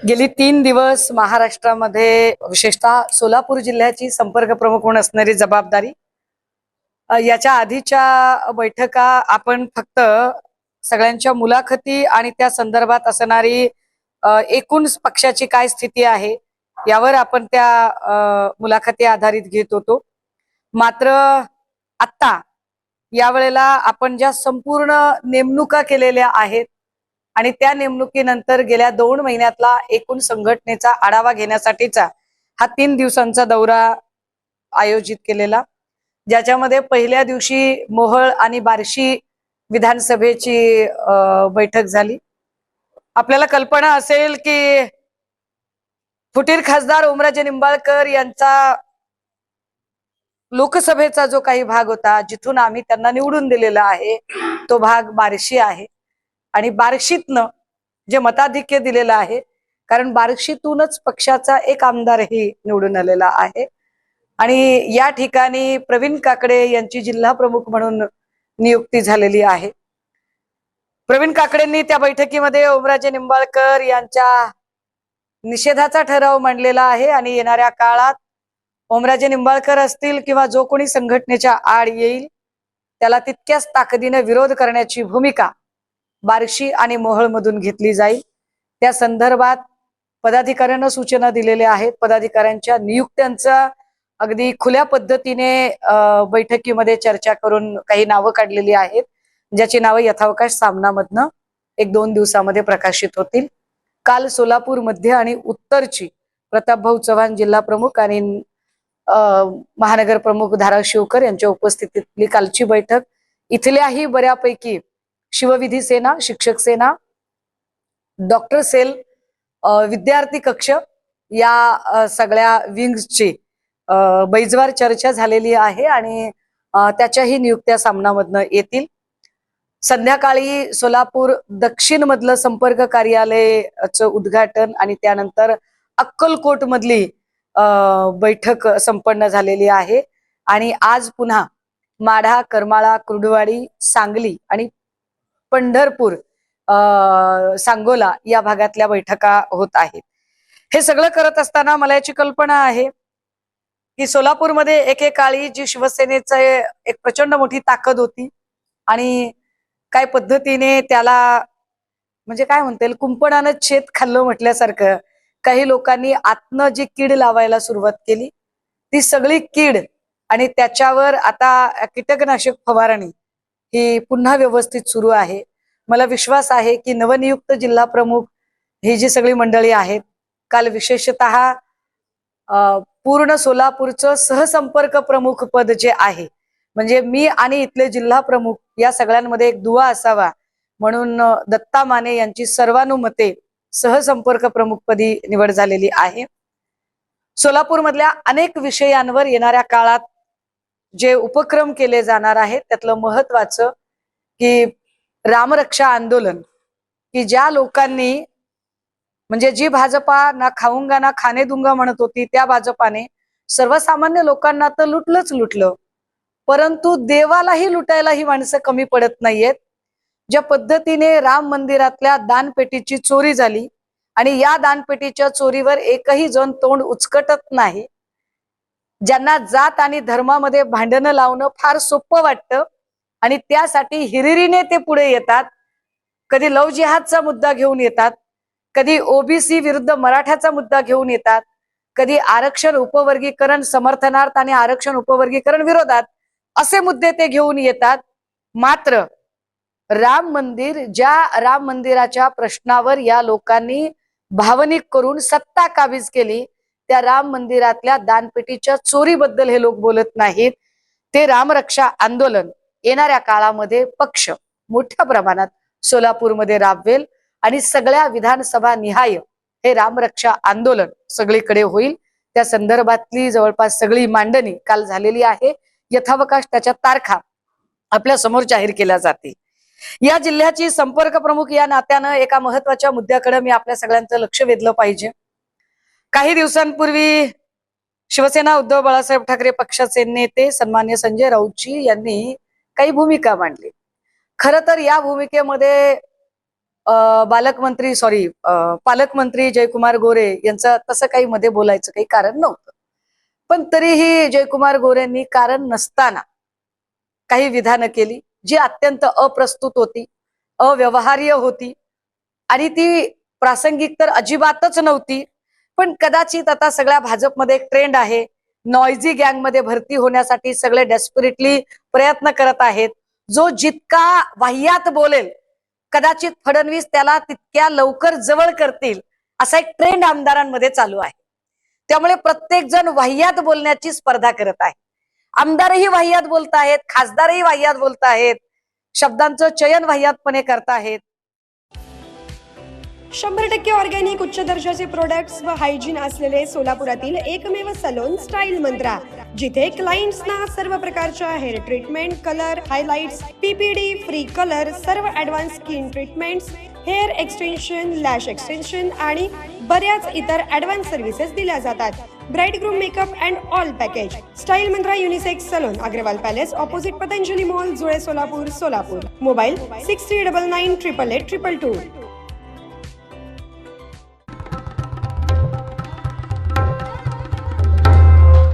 गेली 3 दिवस महाराष्ट्रामध्ये विशेषतः सोलापूर जिल्ह्याची संपर्क प्रमुख म्हणून असणारी जबाबदारी याच्या आधीच्या बैठका आपण फक्त सगळ्यांच्या मुलाखती आणि त्या संदर्भात असणारी एकूण पक्षाची काय स्थिती आहे यावर आपण त्या मुलाखती आधारित घेत होतो। मात्र आता यावेळेला आपण ज्या संपूर्ण नेमणुका केलेल्या आहेत आणि त्या नेमणुकीनंतर गेल्या 2 महिन्यातला एकूण संघटनेचा आढावा घेण्यासाठीचा हा 3 दिवसांचा दौरा आयोजित केलेला, ज्याच्यामध्ये पहिल्या दिवशी मोहोळ आणि बार्शी विधानसभेची बैठक झाली। आपल्याला कल्पना असेल की फुटीर खासदार ओमराजे निंबाळकर यांचा लोकसभेचा जो काही भाग होता, जिथून आम्ही त्यांना निवडून दिलेला आहे, तो भाग बार्शी आहे। आणि बार्शीतनं जे मताधिक्य दिलेलं आहे, कारण बार्शीतूनच पक्षाचा एक आमदारही निवडून आलेला आहे आणि या ठिकाणी प्रवीण काकडे यांची जिल्हा प्रमुख म्हणून नियुक्ती झालेली आहे। प्रवीण काकडेंनी त्या बैठकीमध्ये ओमराजे निंबाळकर यांच्या निषेधाचा ठराव मांडलेला आहे आणि येणाऱ्या काळात ओमराजे निंबाळकर असतील किंवा जो कोणी संघटनेच्या आड येईल त्याला तितक्याच ताकदीने विरोध करण्याची भूमिका बार्शी आणि मोहोळ मधून घेतली जाईल। त्या संदर्भात पदाधिकाऱ्यांना सूचना दिलेल्या आहेत। पदाधिकाऱ्यांच्या नियुक्त्यांचा अगदी खुल्या पद्धतीने बैठकीमध्ये चर्चा करून काही नावं काढलेली आहेत, ज्याची नावं यथावकाश सामनामधनं 1-2 दिवसामध्ये प्रकाशित होतील। काल सोलापूर मध्य आणि उत्तरची प्रतापभाऊ चव्हाण जिल्हा प्रमुख आणि महानगर प्रमुख धाराशिवकर यांच्या उपस्थितीतली कालची बैठक इथल्याही बऱ्यापैकी शिवविधी सेना, शिक्षक सेना, डॉक्टर सेल, विद्यार्थी कक्ष या सगळ्या विंग्सची बैजवार चर्चा झालेली आहे आणि त्याच्याही नियुक्त्या सामनामधनं येतील। संध्याकाळी सोलापूर दक्षिण मधलं संपर्क कार्यालयाचं उद्घाटन आणि त्यानंतर अक्कलकोट मधली बैठक संपन्न झालेली आहे आणि आज पुन्हा माढा, करमाळा, कुर्डुवाडी, सांगली आणि पंढरपूर, सांगोला या भागातल्या बैठका होत आहेत। हे सगळं करत असताना मला याची कल्पना आहे की सोलापूरमध्ये एकेकाळी जी शिवसेनेचं एक प्रचंड मोठी ताकद होती आणि काय पद्धतीने त्याला म्हणजे काय म्हणता येईल, कुंपणानं शेत खाल्लं म्हटल्यासारखं काही लोकांनी आतनं जी कीड लावायला सुरुवात केली, ती सगळी कीड आणि त्याच्यावर आता कीटकनाशक फवारणी ही पुन्हा व्यवस्थित सुरू आहे। मला विश्वास आहे की नवनियुक्त जिल्हा प्रमुख ही जी सगळी मंडळी आहेत, काल विशेषतः पूर्ण सोलापूरचं सहसंपर्क प्रमुख पद जे आहे, म्हणजे मी आणि इथले जिल्हा प्रमुख या सगळ्यांमध्ये एक दुवा असावा म्हणून दत्ता माने यांची सर्वानुमते सहसंपर्क प्रमुखपदी निवड झालेली आहे। सोलापूर मधल्या अनेक विषयांवर येणाऱ्या काळात जे उपक्रम केले जाणार आहेत त्यातलं महत्वाचं की रामरक्षा आंदोलन, की ज्या लोकांनी म्हणजे जी भाजपा ना खाऊंगा ना खाने दूंगा म्हणत होती, त्या भाजपाने सर्वसामान्य लोकांना तर लुटलं, परंतु देवालाही लुटायला ही माणसं कमी पडत नाहीयेत। ज्या पद्धतीने राम मंदिरातल्या दानपेटीची चोरी झाली आणि या दानपेटीच्या चोरीवर एकही जण तोंड उचकटत नाही, ज्यांना जात आणि धर्मामध्ये भांडणं लावणं फार सोपं वाटतं आणि त्यासाठी हिरिरीने ते पुढे येतात। कधी लव जिहादचा मुद्दा घेऊन येतात, कधी ओबीसी विरुद्ध मराठ्याचा मुद्दा घेऊन येतात, कधी आरक्षण उपवर्गीकरण समर्थनार्थ आणि आरक्षण उपवर्गीकरण विरोधात असे मुद्दे ते घेऊन येतात। मात्र राम मंदिर, ज्या राम मंदिराच्या प्रश्नावर या लोकांनी भावनिक करून सत्ता काबीज केली, त्या राम मंदिरातल्या दानपेटीच्या चोरीबद्दल हे लोक बोलत नाहीत। ते रामरक्षा आंदोलन येणाऱ्या काळामध्ये पक्ष मोठ्या प्रमाणात सोलापूरमध्ये राबवेल आणि सगळ्या विधानसभा निहाय हे रामरक्षा आंदोलन सगळीकडे होईल। त्या संदर्भातली जवळपास सगळी मांडणी काल झालेली आहे। यथावकाश त्याच्या तारखा आपल्या समोर जाहीर केल्या जातील। या जिल्ह्याची संपर्क प्रमुख या नात्यानं एका महत्वाच्या मुद्द्याकडे मी आपल्या सगळ्यांचं लक्ष वेधलं पाहिजे। काही दिवसांपूर्वी शिवसेना उद्धव बाळासाहेब ठाकरे पक्षाचे नेते सन्मान्य संजय राऊतजी यांनी काही भूमिका मांडली। खरं तर या भूमिकेमध्ये पालकमंत्री जयकुमार गोरे यांचं तसं काही मध्ये बोलायचं काही कारण नव्हतं. पण तरीही जयकुमार गोरेंनी कारण नसताना काही विधानं केली जी अत्यंत अप्रस्तुत होती, अव्यवहार्य होती आणि ती प्रासंगिक तर अजिबातच नव्हती. पण कदाचित आता सगळ्या भाजपमध्ये एक ट्रेंड आहे, नॉयझी गँगमध्ये भरती होण्यासाठी सगळे डेस्परेटली प्रयत्न करत आहेत. जो जितका वाह्यात बोलेल कदाचित फडणवीस त्याला तितक्या लवकर जवळ करतील असा एक ट्रेंड आमदारांमध्ये चालू आहे. त्यामुळे प्रत्येक जण वाह्यात बोलण्याची स्पर्धा करत आहे. आमदारही वाह्यात बोलत आहेत, खासदारही वाह्यात बोलत आहेत, शब्दांचं चयन वाह्यातपणे करतायत. 100% ऑर्गॅनिक उच्च दर्जाचे प्रोडक्ट्स व हायजीन असलेले सोलापुरातील एकमेव सलून स्टाईल मंत्रा, जिथे क्लायंट्सना सर्व प्रकारच्या hair treatment, colour, highlights, PPD, free colour, सर्व advance skin treatments, hair extension, lash extension आणि बऱ्याच इतर ॲडव्हान्स सर्व्हिसेस दिल्या जातात. Bride groom makeup and all package. Style mantra unisex salon, Agarwal palace, opposite Patanjali mall, Jule, Solapur. Mobile 6399888822.